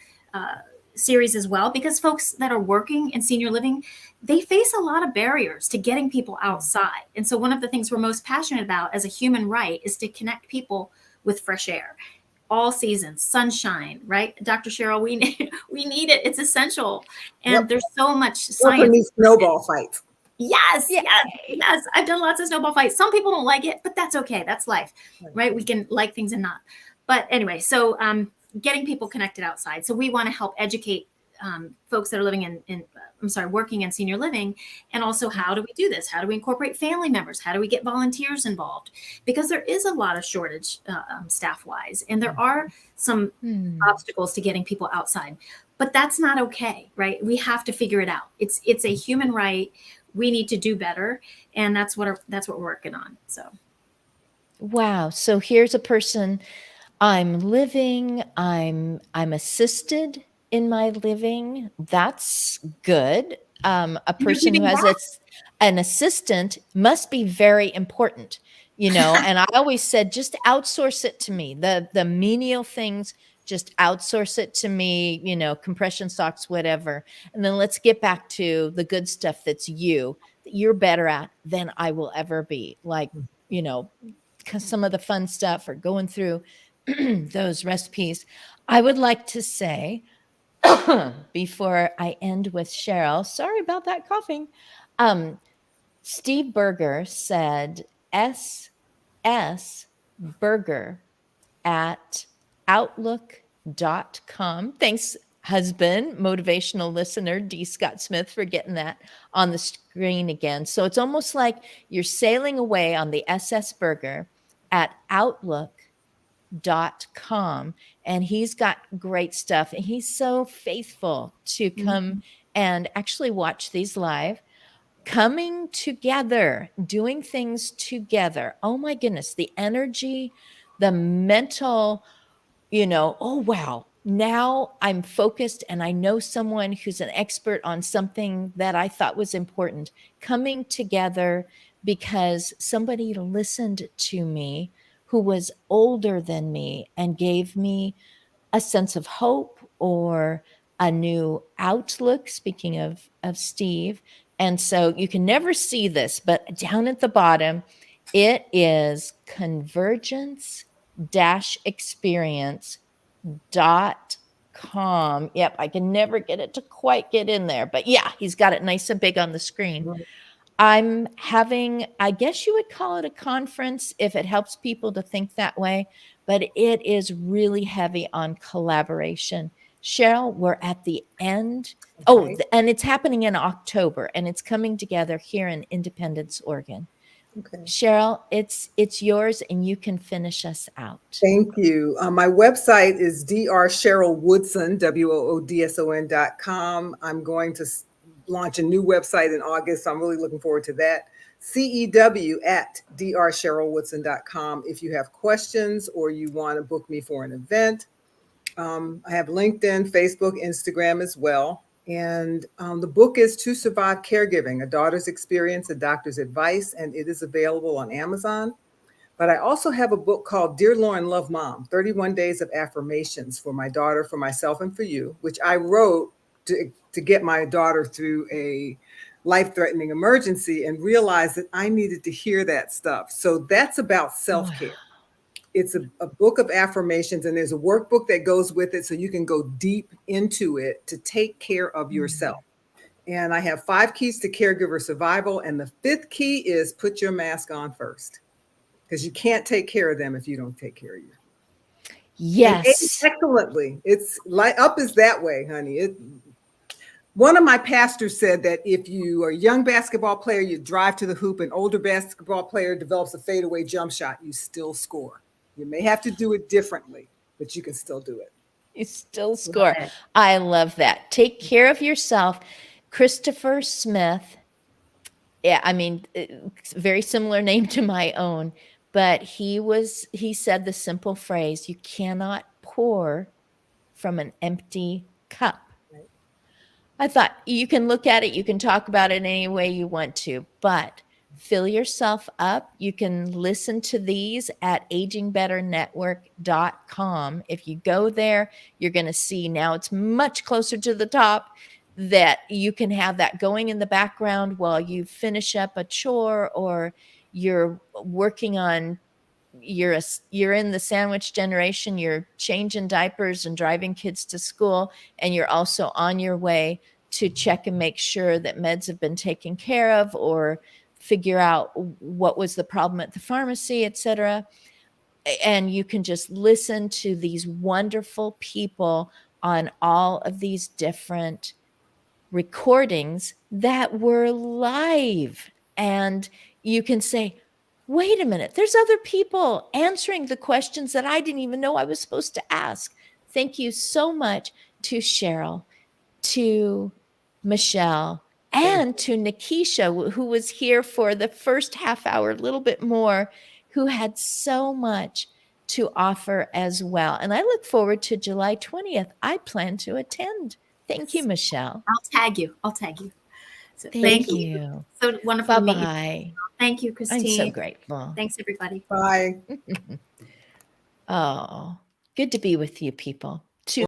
series as well, because folks that are working in senior living, they face a lot of barriers to getting people outside. And so one of the things we're most passionate about as a human right is to connect people with fresh air, all seasons, sunshine, right? Dr. Cheryl, we need it. It's essential. And there's so much science. These snowball fights. Yes, yes. I've done lots of snowball fights. Some people don't like it, but that's okay. That's life, right? We can like things and not. But anyway, so getting people connected outside. So we want to help educate folks that are living working in senior living. And also, how do we do this? How do we incorporate family members? How do we get volunteers involved? Because there is a lot of shortage staff-wise, and there are some obstacles to getting people outside. But that's not okay, right? We have to figure it out. It's a human right. We need to do better, and that's what we're working on. So, wow. So here's a person. I'm assisted in my living. That's good. A person who has an assistant must be very important, and I always said, just outsource it to me. The menial things, just outsource it to me, compression socks, whatever. And then let's get back to the good stuff that you're better at than I will ever be. Like, because some of the fun stuff or going through those recipes. I would like to say, before I end with Cheryl, sorry about that coughing. Steve Berger said ssberger@outlook.com. Thanks, husband, motivational listener, D. Scott Smith, for getting that on the screen again. So it's almost like you're sailing away on the SS Berger at outlook.com, and he's got great stuff, and he's so faithful to come and actually watch these live, coming together, doing things together. Oh my goodness, the energy, the mental, oh wow, now I'm focused and I know someone who's an expert on something that I thought was important, coming together because somebody listened to me who was older than me and gave me a sense of hope or a new outlook, speaking of Steve. And so you can never see this, but down at the bottom, it is convergence-experience.com. Yep, I can never get it to quite get in there, but yeah, he's got it nice and big on the screen. I'm having, I guess you would call it a conference if it helps people to think that way, but it is really heavy on collaboration. Cheryl, we're at the end. Oh, and it's happening in October, and it's coming together here in Independence, Oregon. Okay. Cheryl, it's yours, and you can finish us out. Thank you. My website is drcherylwoodson, WOODSON.com. I'm going to launch a new website in August, so I'm really looking forward to that. CEW@drcherylwoodson.com if you have questions or you want to book me for an event. I have LinkedIn, Facebook, Instagram as well. And the book is To Survive Caregiving, A Daughter's Experience, A Doctor's Advice, and it is available on Amazon. But I also have a book called Dear Lauren, Love Mom, 31 Days of Affirmations for my daughter, for myself, and for you, which I wrote to get my daughter through a life-threatening emergency and realized that I needed to hear that stuff. So that's about self-care. Wow. It's a book of affirmations, and there's a workbook that goes with it so you can go deep into it to take care of yourself. And I have 5 keys to caregiver survival. And the 5th key is put your mask on first, because you can't take care of them if you don't take care of you. Yes. Excellently. It's like up is that way, honey. One of my pastors said that if you are a young basketball player, you drive to the hoop, an older basketball player develops a fadeaway jump shot, you still score. You may have to do it differently, but you can still do it. You still score. it. I love that. Take care of yourself. Christopher Smith. Yeah, I mean, very similar name to my own, but he said the simple phrase, you cannot pour from an empty cup. Right. I thought you can look at it, you can talk about it any way you want to, but fill yourself up. You can listen to these at agingbetternetwork.com. If you go there, you're going to see now it's much closer to the top that you can have that going in the background while you finish up a chore or you're working on you're in the sandwich generation, you're changing diapers and driving kids to school, and you're also on your way to check and make sure that meds have been taken care of or figure out what was the problem at the pharmacy, etc. And you can just listen to these wonderful people on all of these different recordings that were live. And you can say, wait a minute, there's other people answering the questions that I didn't even know I was supposed to ask. Thank you so much to Cheryl, to Michelle, and to Nikisha, who was here for the first half hour, a little bit more, who had so much to offer as well. And I look forward to July 20th. I plan to attend. Thank you, Michelle. I'll tag you. So Thank you. So wonderful to meet you. Bye-bye. Thank you, I'm Christine. so grateful. Thanks, everybody. Bye. Oh, good to be with you people.